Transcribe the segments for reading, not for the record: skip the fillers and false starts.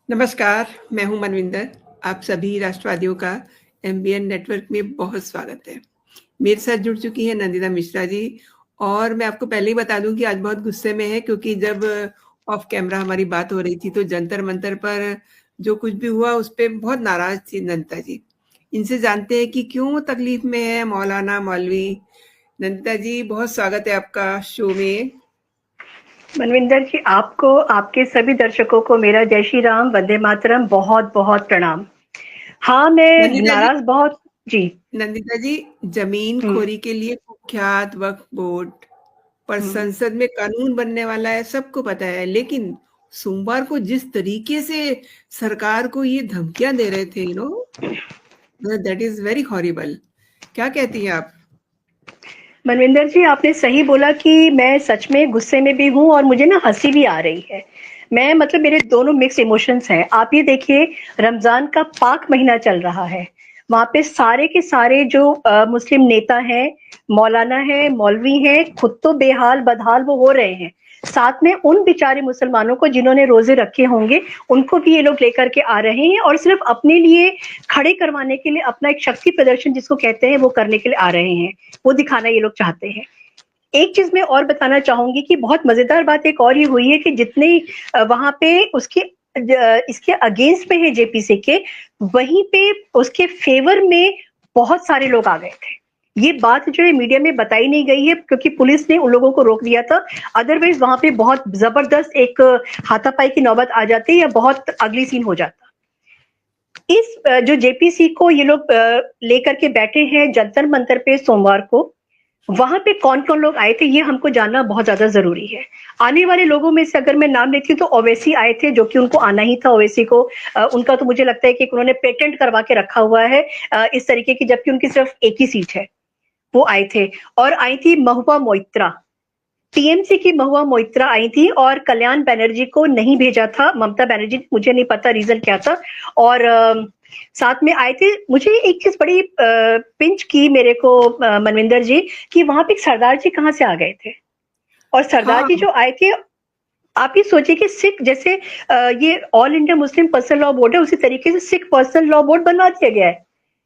नमस्कार, मैं हूँ मनविंदर। आप सभी राष्ट्रवादियों का एमबीएन नेटवर्क में बहुत स्वागत है। मेरे साथ जुड़ चुकी हैं नंदिता मिश्रा जी और मैं आपको पहले ही बता दूँ कि आज बहुत गुस्से में है क्योंकि जब ऑफ कैमरा हमारी बात हो रही थी तो जंतर-मंतर पर जो कुछ भी हुआ उस पे बहुत नाराज़ थी नंदिता जी। इनसे जानते हैं कि क्यों तकलीफ में है मौलाना, मौलवी। नंदिता जी, बहुत स्वागत है आपका शो में। मनविंदर जी, आपको, आपके सभी दर्शकों को मेरा जय श्री राम, वंदे मातरम, बहुत बहुत प्रणाम। हाँ, मैं नंदिता जी नाराज बहुत। जी। नंदिता जी, जमीन हम्म। खोरी के लिए कुख्यात वक्फ बोर्ड पर हम्म। संसद में कानून बनने वाला है, सबको पता है। लेकिन सोमवार को जिस तरीके से सरकार को ये धमकियां दे रहे थे, दैट इज वेरी हॉरिबल। क्या कहती हैं आप? मनविंदर जी, आपने सही बोला कि मैं सच में गुस्से में भी हूँ और मुझे ना हंसी भी आ रही है। मैं मतलब मेरे दोनों मिक्स इमोशंस हैं। आप ये देखिए, रमजान का पाक महीना चल रहा है। वहां पे सारे के सारे जो मुस्लिम नेता हैं, मौलाना है, मौलवी हैं, खुद तो बेहाल बदहाल वो हो रहे हैं। साथ में उन बेचारे मुसलमानों को जिन्होंने रोजे रखे होंगे, उनको भी ये लोग लेकर के आ रहे हैं और सिर्फ अपने लिए खड़े करवाने के लिए, अपना एक शक्ति प्रदर्शन जिसको कहते हैं वो करने के लिए आ रहे हैं। वो दिखाना ये लोग चाहते हैं। एक चीज मैं और बताना चाहूंगी कि बहुत मजेदार बात एक और ये हुई है कि जितने वहां पे उसके इसके अगेंस्ट में है जेपीसी के, वहीं पे उसके फेवर में बहुत सारे लोग आ गए थे। ये बात जो है मीडिया में बताई नहीं गई है क्योंकि पुलिस ने उन लोगों को रोक दिया था। अदरवाइज वहां पे बहुत जबरदस्त एक हाथापाई की नौबत आ जाती या बहुत अगली सीन हो जाता। इस जो जेपीसी को ये लोग लेकर के बैठे हैं जंतर मंतर पे सोमवार को, वहां पे कौन कौन लोग आए थे ये हमको जानना बहुत ज्यादा जरूरी है। आने वाले लोगों में से अगर मैं नाम लेती हूँ तो ओवैसी आए थे, जो कि उनको आना ही था। ओवैसी को उनका तो मुझे लगता है कि उन्होंने पेटेंट करवा के रखा हुआ है इस तरीके की, जबकि उनकी सिर्फ एक ही सीट है। वो आए थे। और आई थी महुआ मोइत्रा, टीएमसी की महुआ मोइत्रा आई थी। और कल्याण बनर्जी को नहीं भेजा था ममता बनर्जी, मुझे नहीं पता रीजन क्या था। और साथ में आए थे। मुझे एक चीज बड़ी पिंच की मेरे को मनविंदर जी, कि वहां पे सरदार जी कहाँ से आ गए थे। और सरदार हाँ, जी जो आए थे, आप ये सोचिए कि सिख जैसे ये all India Muslim personal law board है, उसी तरीके से सिख पर्सनल लॉ बोर्ड बनवा दिया गया है।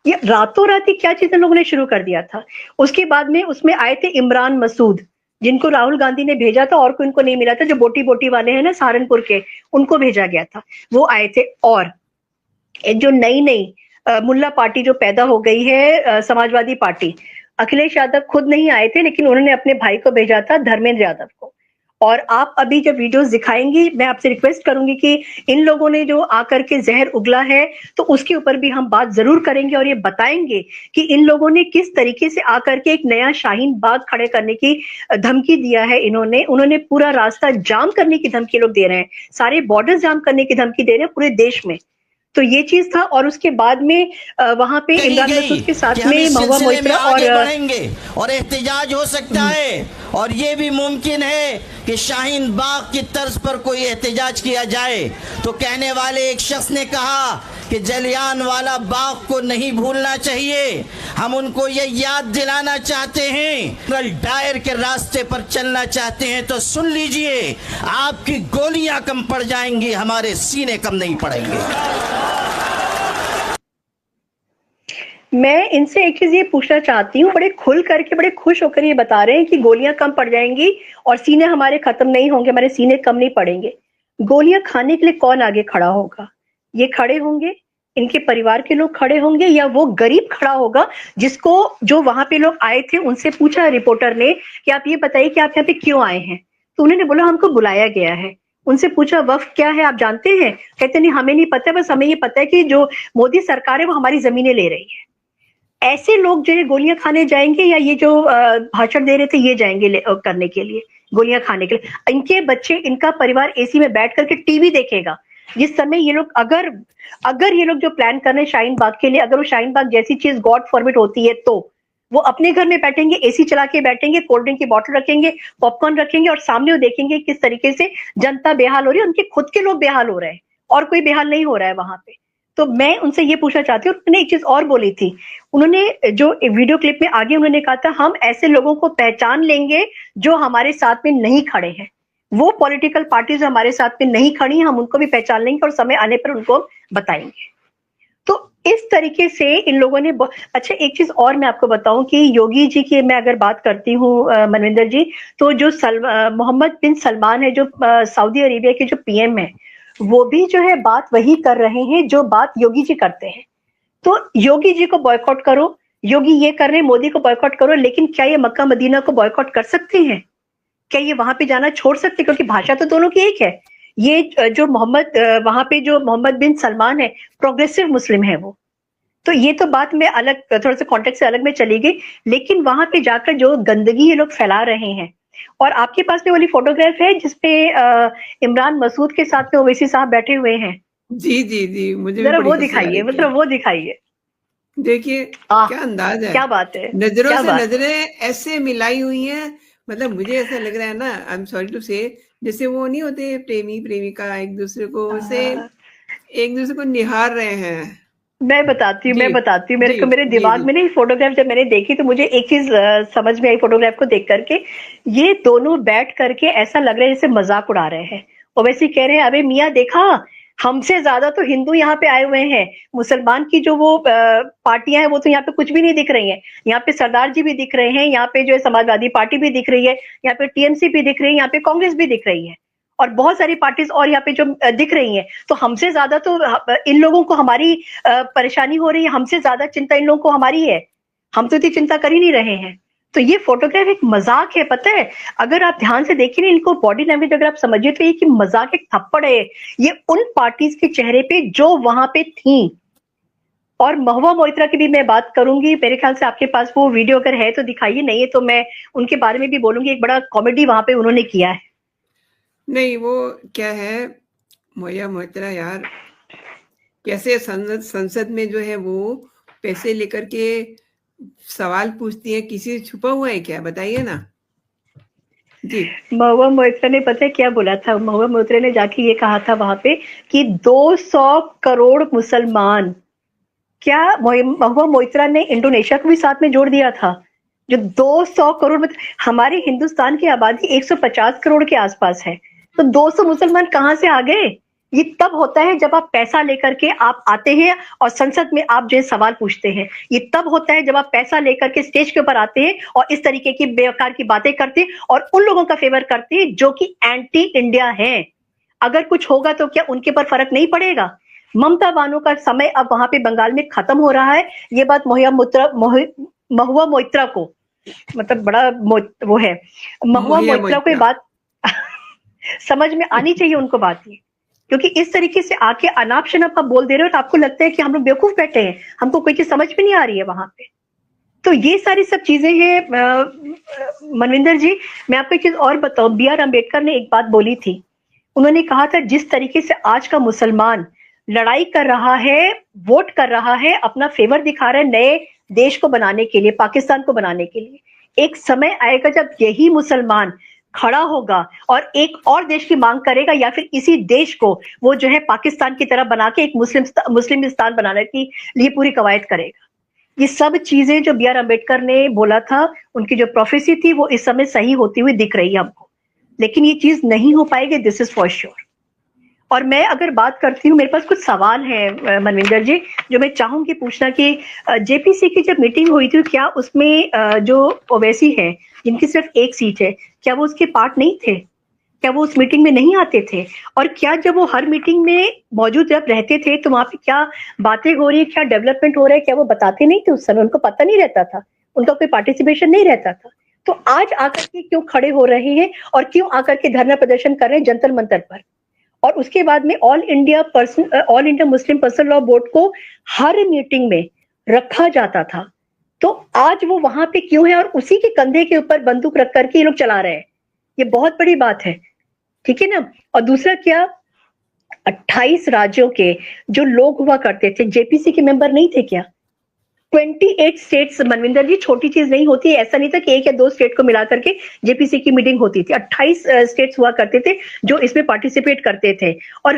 ये रातों रात ही क्या चीज इन लोगों ने शुरू कर दिया था। उसके बाद में उसमें आए थे इमरान मसूद, जिनको राहुल गांधी ने भेजा था और कोई उनको नहीं मिला था, जो बोटी बोटी वाले हैं ना सहारनपुर के, उनको भेजा गया था। वो आए थे। और जो नई नई मुल्ला पार्टी जो पैदा हो गई है, समाजवादी पार्टी, अखिलेश यादव खुद नहीं आए थे लेकिन उन्होंने अपने भाई को भेजा था, धर्मेंद्र यादव को। और आप अभी जब वीडियोस दिखाएंगी, मैं आपसे रिक्वेस्ट करूंगी कि इन लोगों ने जो आकर के जहर उगला है, तो उसके ऊपर भी हम बात जरूर करेंगे और ये बताएंगे कि इन लोगों ने किस तरीके से आकर के एक नया शाहीन बाग खड़े करने की धमकी दिया है। उन्होंने पूरा रास्ता जाम करने की धमकी लोग दे रहे हैं, सारे बॉर्डर जाम करने की धमकी दे रहे हैं पूरे देश में। तो ये चीज था। और उसके बाद में वहां पे कही इमरान गई मसूद के कि साथ हम में इस महुआ सिलसिले में मोइत्रा आगे और बढ़ेंगे और एहतजाज हो सकता है, और ये भी मुमकिन है कि शाहीन बाग की तर्ज पर कोई एहतजाज किया जाए। तो कहने वाले एक शख्स ने कहा कि जलियांवाला बाग को नहीं भूलना चाहिए, हम उनको ये याद दिलाना चाहते हैं। डायर के रास्ते पर चलना चाहते हैं तो सुन लीजिए, आपकी गोलियां कम पड़ जाएंगी, हमारे सीने कम नहीं पड़ेंगे। मैं इनसे एक चीज ये पूछना चाहती हूँ, बड़े खुल करके बड़े खुश होकर ये बता रहे हैं कि गोलियां कम पड़ जाएंगी और सीने हमारे खत्म नहीं होंगे, हमारे सीने कम नहीं पड़ेंगे। गोलियां खाने के लिए कौन आगे खड़ा होगा? ये खड़े होंगे, इनके परिवार के लोग खड़े होंगे, या वो गरीब खड़ा होगा जिसको, जो वहां पे लोग आए थे उनसे पूछा रिपोर्टर ने कि आप ये बताइए कि आप यहाँ पे क्यों आए हैं। तो उन्होंने बोला हमको बुलाया गया है। उनसे पूछा वक्फ क्या है, आप जानते हैं? कहते नहीं, हमें नहीं पता, बस हमें ये पता है कि जो मोदी सरकार है वो हमारी जमीनें ले रही है। ऐसे लोग जो है गोलियां खाने जाएंगे, या ये जो भाषण दे रहे थे ये जाएंगे करने के लिए, गोलियां खाने के लिए? इनके बच्चे, इनका परिवार एसी में बैठ करके टीवी देखेगा जिस समय ये लोग, अगर अगर ये लोग जो प्लान कर रहे हैं शाहीन बाग के लिए, अगर वो शाहीन बाग जैसी चीज गॉड फॉरबिड होती है, तो वो अपने घर में बैठेंगे, एसी चला के बैठेंगे, कोल्ड ड्रिंक की बोतल रखेंगे, पॉपकॉर्न रखेंगे और सामने वो देखेंगे किस तरीके से जनता बेहाल हो रही है, उनके खुद के लोग बेहाल हो रहे हैं और कोई बेहाल नहीं हो रहा है वहां पे। तो मैं उनसे ये पूछना चाहती हूँ। उन्होंने एक चीज और बोली थी, उन्होंने जो वीडियो क्लिप में आगे उन्होंने कहा था, हम ऐसे लोगों को पहचान लेंगे जो हमारे साथ में नहीं खड़े हैं। वो पॉलिटिकल पार्टीज हमारे साथ में नहीं खड़ी, हम उनको भी पहचान लेंगे और समय आने पर उनको बताएंगे। तो इस तरीके से इन लोगों ने अच्छा, एक चीज और मैं आपको बताऊं कि योगी जी की मैं अगर बात करती हूँ मनविंदर जी, तो जो मोहम्मद बिन सलमान है, जो सऊदी अरेबिया के जो पीएम है, वो भी जो है बात वही कर रहे हैं जो बात योगी जी करते हैं। तो योगी जी को बॉयकॉट करो, योगी ये कर रहे हैं, मोदी को बॉयकॉट करो, लेकिन क्या ये मक्का मदीना को बॉयकॉट कर सकते हैं? क्या ये वहां पे जाना छोड़ सकते? क्योंकि भाषा तो दोनों की एक है। ये जो वहां पे जो मोहम्मद बिन सलमान है, प्रोग्रेसिव मुस्लिम है वो। तो ये तो बात में अलग, थोड़ा सा कॉन्टेक्स्ट से अलग में चली गई, लेकिन वहां पे जाकर जो गंदगी ये लोग फैला रहे हैं। और आपके पास में वाली फोटोग्राफ है जिसपे इमरान मसूद के साथ में ओवैसी साहब बैठे हुए हैं। जी जी जी, मुझे जरा वो दिखाइए, मतलब वो दिखाइए। देखिए क्या अंदाज है, क्या बात है, नजरों से नजरें ऐसे मिलाई हुई हैं। मतलब मुझे ऐसा लग रहा है ना, आई एम सॉरी टू से, जैसे वो नहीं होते प्रेमी प्रेमिका एक दूसरे को से एक दूसरे को निहार रहे हैं। मैं बताती हूँ मेरे दिमाग में नहीं, फोटोग्राफ जब मैंने देखी तो मुझे एक चीज समझ में आई फोटोग्राफ को देख करके। ये दोनों बैठ करके ऐसा लग रहा है जैसे मजाक उड़ा रहे हैं। ओवैसी कह रहे हैं, अबे मियाँ देखा, हमसे ज्यादा तो हिंदू यहाँ पे आए हुए हैं, मुसलमान की जो वो पार्टियां हैं वो तो यहाँ पे कुछ भी नहीं दिख रही हैं। यहाँ पे सरदार जी भी दिख रहे हैं, यहाँ पे जो है समाजवादी पार्टी भी दिख रही है, यहाँ पे टीएमसी भी दिख रही है, यहाँ पे कांग्रेस भी दिख रही है, और बहुत सारी पार्टीज और यहाँ पे जो दिख रही हैं। तो हमसे ज्यादा तो इन लोगों को हमारी परेशानी हो रही है, हमसे ज्यादा चिंता इन लोगों को हमारी है, हम तो इतनी चिंता कर ही नहीं रहे हैं। तो ये फोटोग्राफ एक मजाक है, पता है? अगर आप ध्यान से देखिए ना, इनको बॉडी लैंग्वेज अगर आप समझिए तो ये कि मजाक एक थप्पड़ है ये उन पार्टीज के चेहरे पे जो वहां पे थी। और महुआ मोइत्रा की भी मैं बात करूंगी, मेरे ख्याल से आपके पास वो वीडियो अगर है तो दिखाइए, नहीं है तो मैं उनके बारे में भी बोलूंगी। एक बड़ा कॉमेडी वहां पे उन्होंने किया है। नहीं, वो क्या है महुआ मोइत्रा यार, कैसे संसद में जो है वो पैसे लेकर के सवाल पूछती है, किसी से छुपा हुआ है क्या? बताइए ना जी। महुआ मोइत्रा ने पता है क्या बोला था? महुआ मोइत्रा ने जाके ये कहा था वहां पे कि 200 करोड़ मुसलमान, क्या महुआ मोइत्रा ने इंडोनेशिया को भी साथ में जोड़ दिया था? जो 200 करोड़, मतलब हमारे हिंदुस्तान की आबादी 150 करोड़ के आसपास है, तो 200 मुसलमान कहां से आ गए? ये तब होता है जब आप पैसा लेकर के आप आते हैं और संसद में आप जो सवाल पूछते हैं। ये तब होता है जब आप पैसा लेकर के स्टेज के ऊपर आते हैं और इस तरीके की बेकार की बातें करते हैं और उन लोगों का फेवर करते हैं जो कि एंटी इंडिया हैं। अगर कुछ होगा तो क्या उनके पर फर्क नहीं पड़ेगा? ममता बानो का समय अब वहां पे बंगाल में खत्म हो रहा है। ये बात महुआ मोइत्रा को, मतलब बड़ा वो है, महुआ मोइत्रा को ये बात समझ में आनी चाहिए उनको बात ये, क्योंकि इस तरीके से आके अनाप शनाप आप बोल दे रहे हो तो आपको लगता है कि हम लोग बेवकूफ बैठे हैं, हमको कोई चीज समझ में नहीं आ रही है वहां पे। तो ये सारी सब चीजें हैं। मनविंदर जी, मैं आपको एक चीज और बताऊं, B.R. अम्बेडकर ने एक बात बोली थी। उन्होंने कहा था, जिस तरीके से आज का मुसलमान लड़ाई कर रहा है, वोट कर रहा है, अपना फेवर दिखा रहा है नए देश को बनाने के लिए, पाकिस्तान को बनाने के लिए, एक समय आएगा जब यही मुसलमान खड़ा होगा और एक और देश की मांग करेगा, या फिर इसी देश को वो जो है पाकिस्तान की तरह बना के एक मुस्लिमिस्तान बनाने की लिए पूरी कवायद करेगा। ये सब चीजें जो B.R. अम्बेडकर ने बोला था, उनकी जो प्रोफेसी थी, वो इस समय सही होती हुई दिख रही है हमको, लेकिन ये चीज नहीं हो पाएगी, दिस इज फॉर श्योर। और मैं अगर बात करती हूँ, मेरे पास कुछ सवाल है मनविंदर जी जो मैं चाहूंगी पूछना कि जेपीसी की जब मीटिंग हुई थी, क्या उसमें जो ओवैसी है जिनकी सिर्फ एक सीट है, क्या वो उसके पार्ट नहीं थे? क्या वो उस मीटिंग में नहीं आते थे? और क्या जब वो हर मीटिंग में मौजूद जब रहते थे तो वहां पे क्या बातें हो रही है, क्या डेवलपमेंट हो रहा है, क्या वो बताते नहीं थे? उस समय उनको पता नहीं रहता था, उनका कोई पार्टिसिपेशन नहीं रहता था। तो आज आकर के क्यों खड़े हो रहे हैं और क्यों आकर के धरना प्रदर्शन कर रहे हैं जंतर मंतर पर? और उसके बाद में all India Muslim personal law board को हर मीटिंग में रखा जाता था, तो आज वो वहां पे क्यों है और उसी के कंधे के ऊपर बंदूक रख करके ये लोग चला रहे हैं? ये बहुत बड़ी बात है, ठीक है ना? और दूसरा, क्या 28 राज्यों के जो लोग हुआ करते थे जेपीसी के मेंबर नहीं थे क्या? 28 स्टेट्स, मनविंदर जी, छोटी चीज नहीं होती है। ऐसा नहीं था कि 1 या 2 स्टेट को मिला करके जेपीसी की मीटिंग होती थी। 28 स्टेट्स हुआ करते थे जो इसमें पार्टिसिपेट करते थे, और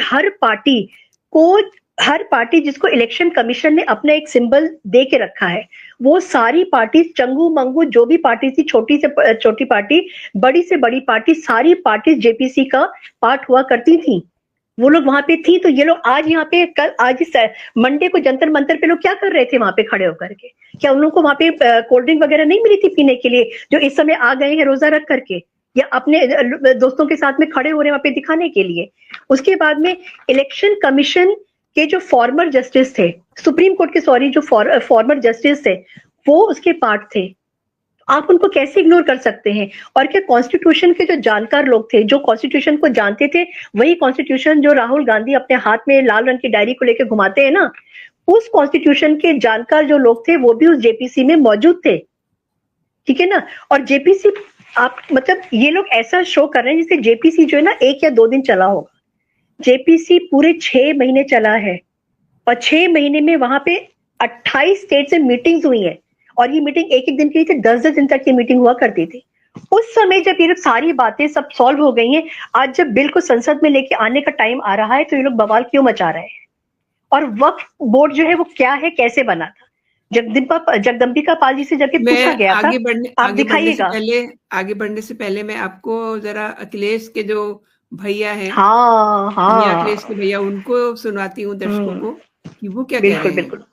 हर पार्टी जिसको इलेक्शन कमीशन ने अपना एक सिंबल दे के रखा है, वो सारी पार्टी, चंगू मंगू जो भी पार्टी थी, छोटी से छोटी पार्टी, बड़ी से बड़ी पार्टी, सारी पार्टी जेपीसी का पार्ट हुआ करती थी, वो लोग वहां पे थी। तो ये लोग आज यहाँ पे आज इस मंडे को जंतर मंतर पे लोग क्या कर रहे थे वहां पे खड़े होकर के? क्या उन लोगों को वहां पे कोल्ड ड्रिंक वगैरह नहीं मिली थी पीने के लिए, जो इस समय आ गए हैं रोजा रख करके, या अपने दोस्तों के साथ में खड़े हो रहे हैं वहां पे दिखाने के लिए? उसके बाद में इलेक्शन कमीशन के जो फॉर्मर जस्टिस थे, सुप्रीम कोर्ट के सॉरी जो फॉर्मर जस्टिस थे, वो उसके पार्ट थे। आप उनको कैसे इग्नोर कर सकते हैं? और क्या कॉन्स्टिट्यूशन के जो जानकार लोग थे, जो कॉन्स्टिट्यूशन को जानते थे, वही कॉन्स्टिट्यूशन जो राहुल गांधी अपने हाथ में लाल रंग की डायरी को लेकर घुमाते हैं ना, उस कॉन्स्टिट्यूशन के जानकार जो लोग थे वो भी उस जेपीसी में मौजूद थे, ठीक है ना? और जेपीसी आप मतलब ये लोग ऐसा शो कर रहे हैं जैसे जेपीसी जो है ना 1 या 2 दिन चला होगा। जेपीसी पूरे 6 महीने चला है, और 6 महीने में वहां पे 28 स्टेट से मीटिंग्स हुई है, और ये मीटिंग एक दिन की थी, 10-10 दिन तक ये मीटिंग हुआ करती थी। उस समय जब ये लोग सारी बातें सब सॉल्व हो गई हैं, आज जब बिल को संसद में लेके आने का टाइम आ रहा है तो ये लोग बवाल क्यों मचा रहे हैं? और वक्फ बोर्ड जो है वो क्या है, कैसे बना था? जगदम्बिका पाल जी से जब पूछा गया था, आप दिखाइएगा। आगे बढ़ने से पहले मैं आपको जरा अखिलेश के जो भैया हैं, हाँ अखिलेश के भैया, उनको सुनाती हूँ दर्शकों को कि वो क्या कह रहे हैं। बिल्कुल,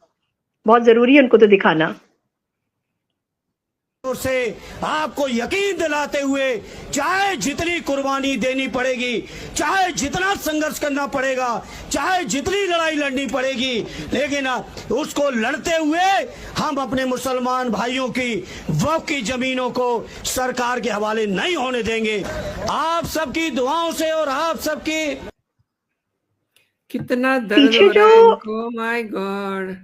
बहुत जरूरी है उनको तो दिखाना। से आपको यकीन दिलाते हुए, चाहे जितनी कुर्बानी देनी पड़ेगी, चाहे जितना संघर्ष करना पड़ेगा, चाहे जितनी लड़ाई लड़नी पड़ेगी, लेकिन उसको लड़ते हुए हम अपने मुसलमान भाइयों की वक्फ की जमीनों को सरकार के हवाले नहीं होने देंगे। आप सबकी दुआओं से और आप सबकी कितना दर्द हो रहा है इनको, माय गॉड।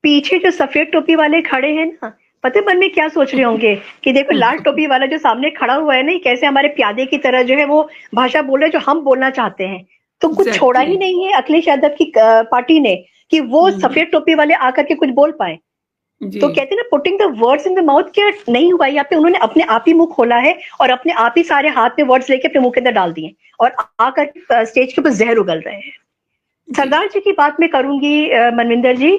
पीछे जो सफेद टोपी वाले खड़े हैं ना, पता है मन में क्या सोच रहे होंगे कि देखो लाल टोपी वाला जो सामने खड़ा हुआ है ना, कैसे हमारे प्यादे की तरह जो है वो भाषा बोल रहे हैं जो हम बोलना चाहते हैं। तो कुछ छोड़ा ही नहीं है अखिलेश यादव की पार्टी ने कि वो सफेद टोपी वाले आकर के कुछ बोल पाए। तो कहते हैं ना, putting the words in the mouth, क्या नहीं हुआ यहाँ पे? उन्होंने अपने आप ही मुंह खोला है और अपने आप ही सारे हाथ में वर्ड्स लेके अपने मुंह के अंदर डाल दिए और आकर स्टेज के ऊपर जहर उगल रहे हैं। सरदार जी की बात मैं करूंगी। मनविंदर जी,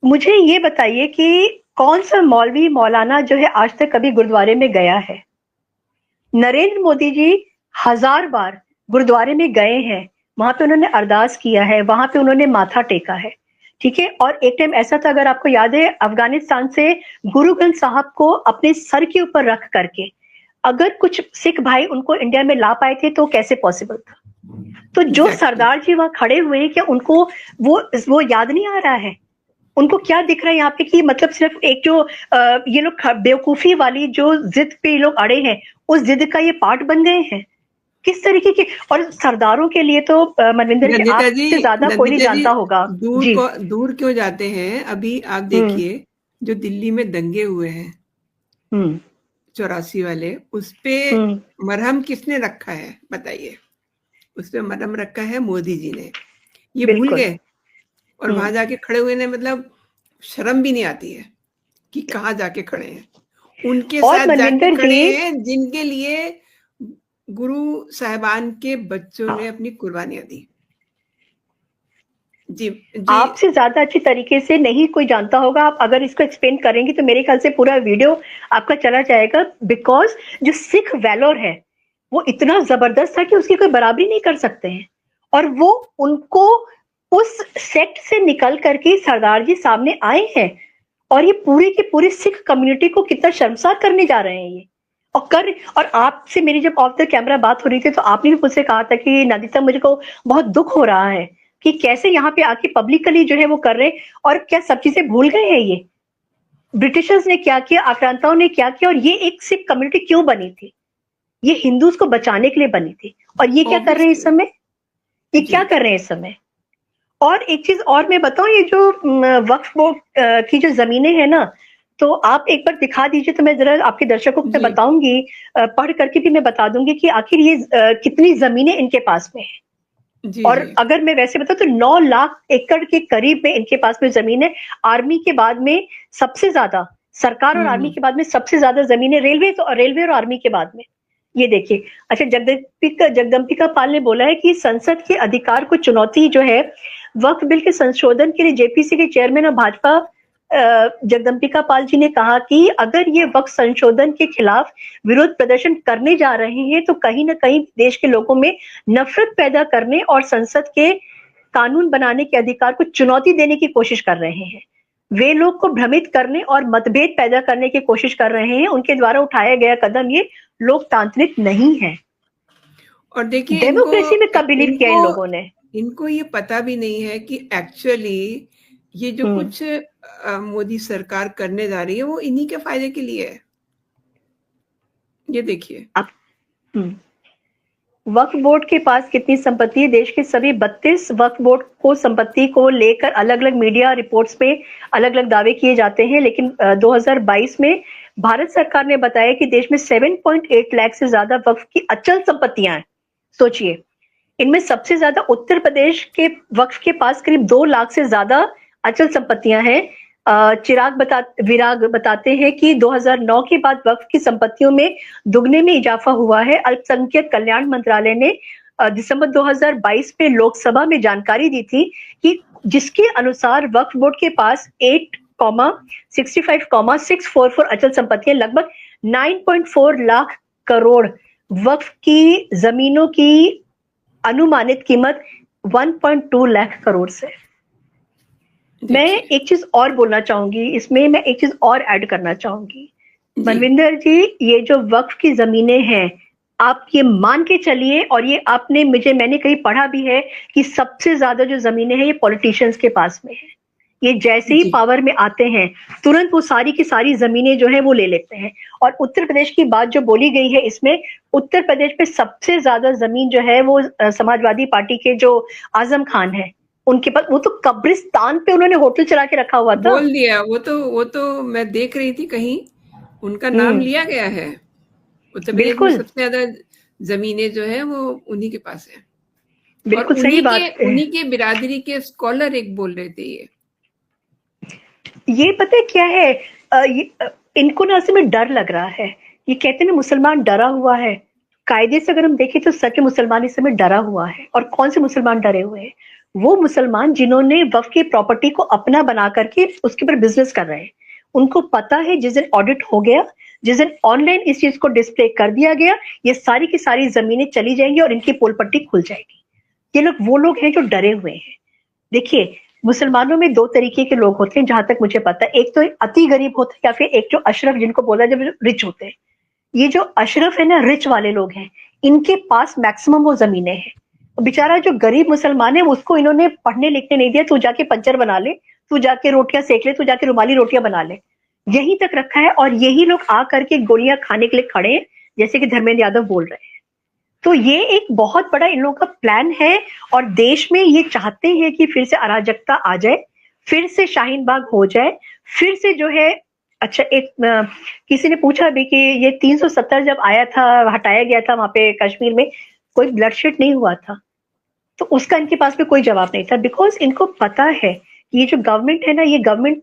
मुझे ये बताइए कि कौन सा मौलवी मौलाना जो है आज तक कभी गुरुद्वारे में गया है? नरेंद्र मोदी जी 1000 बार गुरुद्वारे में गए हैं, वहां पे उन्होंने अरदास किया है, वहां पे उन्होंने माथा टेका है, ठीक है। और एक टाइम ऐसा था, अगर आपको याद है, अफगानिस्तान से गुरु ग्रंथ साहब को अपने सर के ऊपर रख करके अगर कुछ सिख भाई उनको इंडिया में ला पाए थे तो कैसे पॉसिबल था? तो जो सरदार जी वहां खड़े हुए हैं, क्या उनको वो याद नहीं आ रहा है? उनको क्या दिख रहा है यहाँ पे कि मतलब सिर्फ एक जो ये लोग बेवकूफी वाली जो जिद पे ये लोग अड़े हैं, उस जिद का ये पार्ट बन गए हैं? किस तरीके के? और सरदारों के लिए तो मनविंदर जी आपसे ज्यादा कोई नहीं जानता होगा। दूर क्यों जाते हैं? अभी आप देखिए जो दिल्ली में दंगे हुए हैं 84 वाले, उस पे मरहम किसने रखा है बताइए? उस पे मरहम रखा है मोदी जी ने। ये भूल गए और वहां जाके खड़े हुए ने, मतलब शर्म भी नहीं आती है कि कहाँ जाके खड़े हैं। उनके साथ जाके खड़े हैं जिनके लिए गुरु साहिबान के बच्चों ने अपनी कुर्बानियां दी। जी, आपसे ज्यादा अच्छी तरीके से नहीं कोई जानता होगा। आप अगर इसको एक्सप्लेन करेंगे तो मेरे ख्याल से पूरा वीडियो आपका चला जाएगा। बिकॉज जो सिख वैलोर है वो इतना जबरदस्त था कि उसकी कोई बराबरी नहीं कर सकते हैं, और वो उनको उस सेक्ट से निकल करके सरदार जी सामने आए हैं, और ये पूरी की पूरी सिख कम्युनिटी को कितना शर्मसार करने जा रहे हैं ये। और आपसे मेरी जब ऑफ द कैमरा बात हो रही थी तो आपने भी मुझसे कहा था कि नंदिता, मुझको बहुत दुख हो रहा है कि कैसे यहाँ पे आके पब्लिकली जो है वो कर रहे हैं, और क्या सब चीजें भूल गए हैं? ये ब्रिटिशर्स ने क्या किया, आक्रांताओं ने क्या किया, और ये एक सिख कम्युनिटी क्यों बनी थी? ये हिंदूज को बचाने के लिए बनी थी। और ये क्या कर रहे हैं इस समय? ये क्या कर रहे हैं इस समय? और एक चीज और मैं बताऊं, ये जो वक्फ बोर्ड की जो जमीनें हैं ना, तो आप एक बार दिखा दीजिए तो मैं जरा आपके दर्शकों को बताऊंगी, पढ़ करके भी मैं बता दूंगी कि आखिर ये कितनी जमीनें इनके पास में है। और अगर मैं वैसे बताऊं तो 9 लाख एकड़ के करीब में इनके पास में जमीन है। आर्मी के बाद में सबसे ज्यादा, सरकार और आर्मी के बाद में सबसे ज्यादा जमीनें रेलवे और आर्मी के बाद में। ये देखिए। अच्छा, जगदम्बिका पाल ने बोला है कि संसद के अधिकार को चुनौती जो है, वक्फ बिल के संशोधन के लिए जेपीसी के चेयरमैन और भाजपा जगदम्बिका पाल जी ने कहा कि अगर ये वक्फ संशोधन के खिलाफ विरोध प्रदर्शन करने जा रहे हैं तो कहीं ना कहीं देश के लोगों में नफरत पैदा करने और संसद के कानून बनाने के अधिकार को चुनौती देने की कोशिश कर रहे हैं। वे लोग को भ्रमित करने और मतभेद पैदा करने की कोशिश कर रहे हैं। उनके द्वारा उठाया गया कदम ये लोकतांत्रिक नहीं है। और देखिए, डेमोक्रेसी में कब बिलीव किया इन लोगों ने? इनको ये पता भी नहीं है कि एक्चुअली ये जो कुछ मोदी सरकार करने जा रही है वो इन्हीं के फायदे के लिए है। ये देखिए, वक्फ बोर्ड के पास कितनी संपत्ति है? देश के सभी 32 वक्फ बोर्ड को संपत्ति को लेकर अलग अलग मीडिया रिपोर्ट्स में अलग अलग दावे किए जाते हैं, लेकिन 2022 में भारत सरकार ने बताया कि देश में 7.8 लाख से ज्यादा वक्फ की अचल संपत्तियां हैं। सोचिए, इनमें सबसे ज्यादा उत्तर प्रदेश के वक्फ के पास करीब 2 लाख से ज्यादा अचल संपत्तियां हैं। विराग बताते हैं कि 2009 के बाद वक्फ की संपत्तियों में दुगने में इजाफा हुआ है। अल्पसंख्यक कल्याण मंत्रालय ने दिसंबर 2022 में लोकसभा में जानकारी दी थी कि जिसके अनुसार वक्फ बोर्ड के पास 8,65,644 अचल संपत्तियां, लगभग 9.4 लाख करोड़ वक्फ की जमीनों की अनुमानित कीमत 1.2 लाख करोड़ से। मैं एक चीज और बोलना चाहूंगी इसमें, मैं एक चीज और ऐड करना चाहूंगी। मनविंदर जी, ये जो वक्फ की जमीनें हैं, आप ये मान के चलिए, और ये मैंने कहीं पढ़ा भी है कि सबसे ज्यादा जो जमीनें हैं ये पॉलिटिशियंस के पास में है। ये जैसे ही पावर में आते हैं तुरंत वो सारी की सारी जमीनें जो है वो ले लेते हैं। और उत्तर प्रदेश की बात जो बोली गई है इसमें, उत्तर प्रदेश में सबसे ज्यादा जमीन जो है वो समाजवादी पार्टी के जो आजम खान है उनके पास। वो तो कब्रिस्तान पे उन्होंने होटल चला के रखा हुआ था। बोल दिया, वो तो मैं देख रही थी कहीं उनका नाम लिया गया है। उत्तर प्रदेश में सबसे ज्यादा जमीनें जो है वो उन्हीं के पास है। बिल्कुल सही बात है। उन्हीं के बिरादरी के स्कॉलर एक बोल रहे थे ये पता है क्या है, इनको ना असल में डर लग रहा है। ये कहते हैं ना मुसलमान डरा हुआ है। कायदे से अगर हम देखें तो सच मुसलमान इस समय डरा हुआ है। और कौन से मुसलमान डरे हुए हैं? वो मुसलमान जिन्होंने वक्फ की प्रॉपर्टी को अपना बना करके उसके ऊपर बिजनेस कर रहे हैं। उनको पता है जिस दिन ऑडिट हो गया, जिस दिन ऑनलाइन इस चीज को डिस्प्ले कर दिया गया, ये सारी की सारी जमीनें चली जाएंगी और इनकी पोल पट्टी खुल जाएगी। ये लोग वो लोग हैं जो डरे हुए हैं। देखिए, मुसलमानों में 2 तरीके के लोग होते हैं जहां तक मुझे पता है। एक तो अति गरीब होते हैं, या फिर एक जो अशरफ जिनको बोला जब रिच होते हैं। ये जो अशरफ है ना, रिच वाले लोग हैं, इनके पास मैक्सिमम वो जमीनें हैं। बेचारा जो गरीब मुसलमान है उसको इन्होंने पढ़ने लिखने नहीं दिया। तू जाके पंचर बना ले, तू जाके रोटियां सेक ले, तू जाके रुमाली रोटियां बना ले, यहीं तक रखा है। और यही लोग आ करके गोलियां खाने के लिए खड़े हैं, जैसे कि धर्मेंद्र यादव बोल रहे हैं। तो ये एक बहुत बड़ा इन लोगों का प्लान है। और देश में ये चाहते हैं कि फिर से अराजकता आ जाए, फिर से शाहीन बाग हो जाए, फिर से जो है। अच्छा, एक किसी ने पूछा भी कि ये 370 जब आया था, हटाया गया था वहां पे कश्मीर में, कोई ब्लडशेड नहीं हुआ था? तो उसका इनके पास में कोई जवाब नहीं था। बिकॉज इनको पता है कि ये जो गवर्नमेंट है ना, ये गवर्नमेंट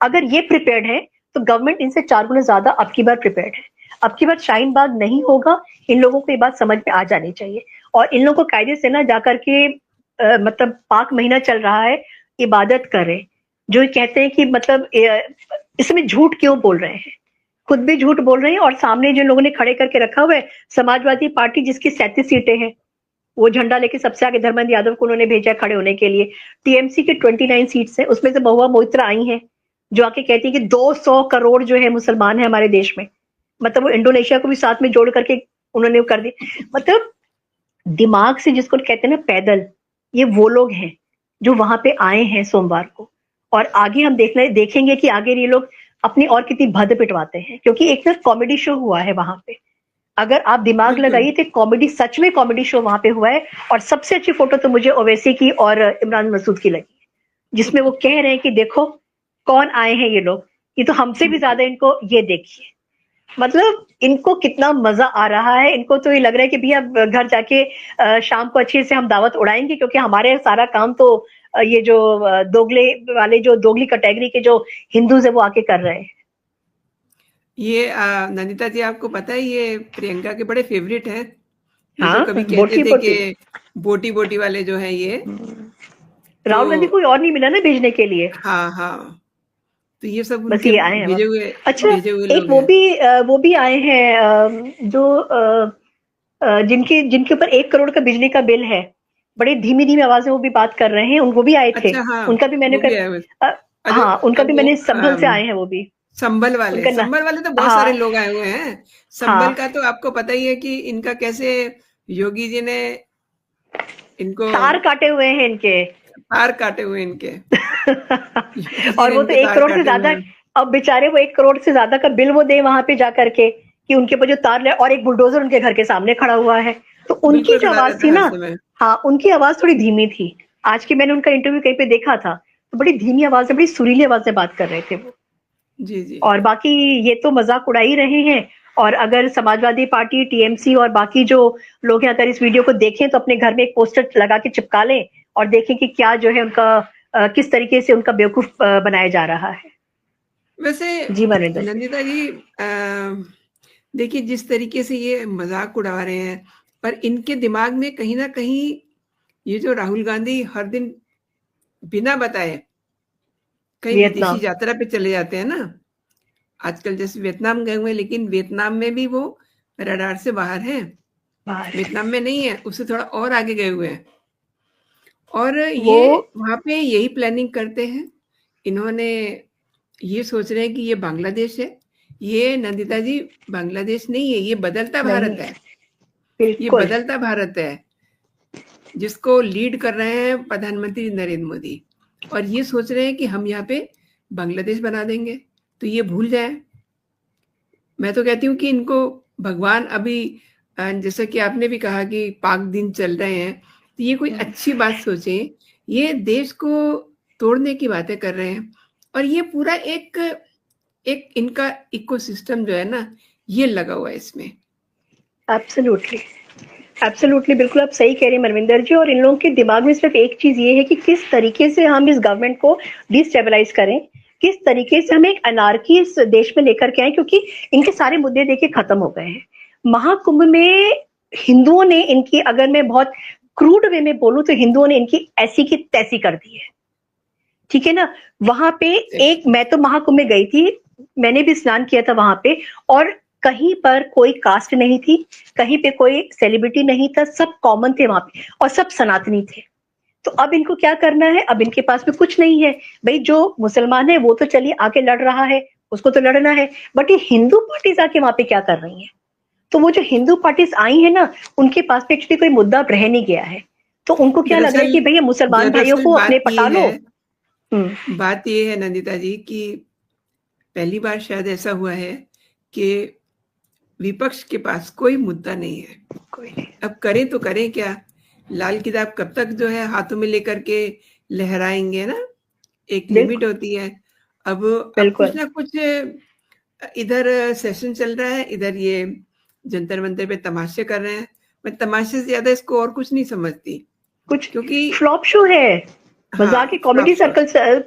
अगर ये प्रिपेयर्ड है तो गवर्नमेंट इनसे 4 गुना ज्यादा अब की बार प्रिपेयर्ड है। अब की बार शाहीन बाग नहीं होगा। इन लोगों को ये बात समझ में आ जानी चाहिए। और इन लोगों को कायदे से ना जाकर के मतलब पाक महीना चल रहा है, इबादत करें। जो कहते हैं कि मतलब इसमें झूठ क्यों बोल रहे हैं, खुद भी झूठ बोल रहे हैं। और सामने जो लोगों ने खड़े करके रखा हुआ है, समाजवादी पार्टी जिसकी 37 सीटें हैं, वो झंडा लेके सबसे आगे धर्मेंद्र यादव को उन्होंने भेजा खड़े होने के लिए। टीएमसी के 29 सीट्स हैं, उसमें से महुआ मोइत्रा आई हैं जो आके कहती है कि 200 करोड़ जो है मुसलमान है हमारे देश में। मतलब वो इंडोनेशिया को भी साथ में जोड़ करके उन्होंने कर दी। मतलब दिमाग से जिसको कहते हैं ना पैदल, ये वो लोग हैं जो वहां पे आए हैं सोमवार को। और आगे हम देखेंगे कि आगे ये लोग अपनी और कितनी भद पिटवाते हैं, क्योंकि एक ना कॉमेडी शो हुआ है वहां पे। अगर आप दिमाग लगाइए तो कॉमेडी, सच में कॉमेडी शो वहां पे हुआ है। और सबसे अच्छी फोटो तो मुझे ओवैसी की और इमरान मसूद की लगी, जिसमें वो कह रहे हैं कि देखो कौन आए हैं ये लोग, ये तो हमसे भी ज्यादा इनको, ये देखिए। मतलब इनको कितना मजा आ रहा है। इनको तो ये लग रहा है कि भैया घर जाके शाम को अच्छे से हम दावत उड़ाएंगे, क्योंकि हमारे सारा काम तो ये जो दोगले वाले, जो दोगली कैटेगरी के जो हिंदूज है वो आके कर रहे हैं। ये नंदिता जी, आपको पता है ये प्रियंका के बड़े फेवरेट हैं। हाँ, कभी कहते थे कि बोटी बोटी वाले जो हैं ये, राहुल गांधी कोई और नहीं मिला ना भेजने के लिए। हाँ हाँ, तो ये सब बस उनके ये आए हैं भेजे वहाँ। हुए अच्छा, एक लोग हैं। वो भी आए हैं जो जिनके ऊपर 1 करोड़ का बिजली का बिल है, बड़ी धीमी धीमी आवाज में वो भी बात कर रहे हैं, वो भी आए थे। अच्छा, हाँ, उनका भी मैंने वो भी आए हुए। अरे हाँ, उनका भी वो मैंने, संभल से आए हैं वो भी। संभल उनका ना, वाले तो बहुत सारे हाँ लोग आए हुए हैं। संभल हाँ का तो आपको पता ही है कि इनका कैसे योगी जी ने इनको तार काटे हुए हैं इनके। तार काटे हुए इनके। योगी जी और ने वो तो इनके एक तार करोड़ से काटे हुए ज्यादा, हैं। अब बेचारे वो 1 करोड़ से ज्यादा का बिल वो दे वहां पे जा करके, कि उनके ऊपर जो तार ले, और एक बुलडोजर उनके घर के सामने खड़ा हुआ है। तो उनकी बिल्कुल जो खड़ा आवाज रहता थी है ना, ऐसे में। हाँ, उनकी आवाज थोड़ी धीमी थी। आज की मैंने उनका इंटरव्यू कहीं पे देखा था, तो बड़ी धीमी आवाज में, बड़ी सुरीली आवाज में बात कर रहे थे वो। जी, जी। और बाकी ये तो मजाक उड़ा ही रहे हैं। और अगर समाजवादी पार्टी, टीएमसी और बाकी जो लोग हैं, अगर इस वीडियो को देखें तो अपने घर में एक पोस्टर लगा के चिपका लें और देखें कि क्या जो है उनका किस तरीके से उनका बेवकूफ बनाया जा रहा है। वैसे जी मनविंदर जी। नंदिता जी, देखिए जिस तरीके से ये मजाक उड़ा रहे हैं, पर इनके दिमाग में कहीं ना कहीं ये जो राहुल गांधी हर दिन बिना बताए कहीं विदेशी वियतनाम। यात्रा पे चले जाते हैं ना, आजकल जैसे वियतनाम गए हुए हैं, लेकिन वियतनाम में भी वो रडार से बाहर हैं। बाहर है वियतनाम में नहीं है, उससे थोड़ा और आगे गए हुए हैं। और वो। ये वहां पे यही प्लानिंग करते हैं। इन्होंने ये सोच रहे हैं कि ये बांग्लादेश है। ये नंदिता जी बांग्लादेश नहीं है, ये बदलता नहीं भारत है, है। ये बिल्कुल। बदलता भारत है जिसको लीड कर रहे हैं प्रधानमंत्री नरेंद्र मोदी। और ये सोच रहे हैं कि हम यहाँ पे बांग्लादेश बना देंगे, तो ये भूल जाए। मैं तो कहती हूँ कि इनको भगवान अभी जैसा कि आपने भी कहा कि पाक दिन चल रहे हैं, तो ये कोई अच्छी बात सोचें। ये देश को तोड़ने की बातें कर रहे हैं। और ये पूरा एक एक इनका इकोसिस्टम जो है ना, ये लगा हुआ है इसमें। एब्सोल्युटली, एब्सोल्युटली, बिल्कुल आप सही कह रहे हैं मनविंदर जी। और इन लोगों के दिमाग में सिर्फ एक चीज ये है कि किस तरीके से हम इस गवर्नमेंट को डिस्टेबलाइज करें, किस तरीके से हम एक अनार्की इस देश में लेकर के आए, क्योंकि इनके सारे मुद्दे देखिए खत्म हो गए हैं। महाकुंभ में हिंदुओं ने इनकी, अगर मैं बहुत क्रूड वे में बोलूं तो हिंदुओं ने इनकी ऐसी की तैसी कर दी है, ठीक है ना। वहां पे एक, मैं तो महाकुंभ में गई थी, मैंने भी स्नान किया था वहां पे, और कहीं पर कोई कास्ट नहीं थी, कहीं पे कोई सेलिब्रिटी नहीं था, सब कॉमन थे वहां पे और सब सनातनी थे। तो अब इनको क्या करना है, अब इनके पास में कुछ नहीं है भाई। जो मुसलमान है वो तो चलिए आके लड़ रहा है, उसको तो लड़ना है, बट ये हिंदू पार्टीज आके वहां पे क्या कर रही हैं। तो वो जो हिंदू पार्टीज आई है ना, उनके पास में एक्चुअली कोई मुद्दा रह नहीं गया है। तो उनको क्या लग रहा है कि भैया मुसलमान भाइयों दरअसल को अपने पटा लो। बात ये है नंदिता जी कि पहली बार शायद ऐसा हुआ है कि विपक्ष के पास कोई मुद्दा नहीं है। कोई नहीं। अब करें तो करें क्या? लाल किताब कब तक जो है हाथों में लेकर के लहराएंगे ना? एक लिमिट होती है। अब कुछ ना कुछ इधर सेशन चल रहा है, इधर ये जंतर मंतर पे तमाशे कर रहे हैं। मैं तमाशे से ज्यादा इसको और कुछ नहीं समझती, कुछ क्योंकि फ्लॉप शो है, मजाक, कॉमेडी सर्कल,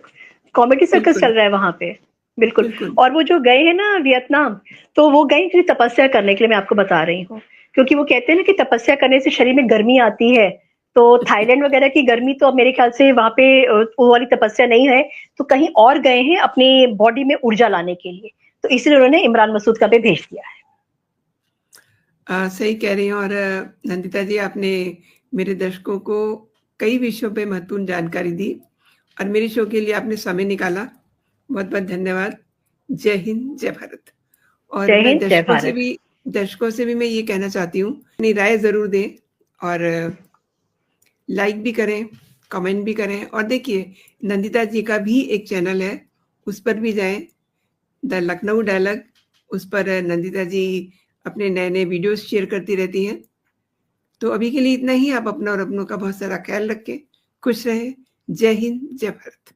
कॉमेडी सर्कल चल रहा है वहां पे। बिल्कुल। और वो जो गए हैं ना वियतनाम, तो वो गए थे तपस्या करने के लिए, मैं आपको बता रही हूँ। क्योंकि वो कहते हैं ना कि तपस्या करने से शरीर में गर्मी आती है। तो थाईलैंड वगैरह की गर्मी तो अब मेरे ख्याल से वहां पे वो वाली तपस्या नहीं है, तो कहीं और गए हैं अपनी बॉडी में ऊर्जा लाने के लिए। तो इसलिए उन्होंने इमरान मसूद का भी भेज दिया है। सही कह रही हैं। और नंदिता जी, आपने मेरे दर्शकों को कई विषयों पे महत्वपूर्ण जानकारी दी और मेरे शो के लिए आपने समय निकाला। बहुत बहुत धन्यवाद। जय हिंद, जय भारत। और जय मैं हिंद, जय भारत। दर्शकों से भी मैं ये कहना चाहती हूँ, अपनी राय जरूर दें और लाइक भी करें, कमेंट भी करें। और देखिए, नंदिता जी का भी एक चैनल है, उस पर भी जाएं, द लखनऊ डायलॉग। उस पर नंदिता जी अपने नए नए वीडियोस शेयर करती रहती हैं। तो अभी के लिए इतना ही। आप अपना और अपनों का बहुत सारा ख्याल रखें, खुश रहें। जय हिंद, जय भारत।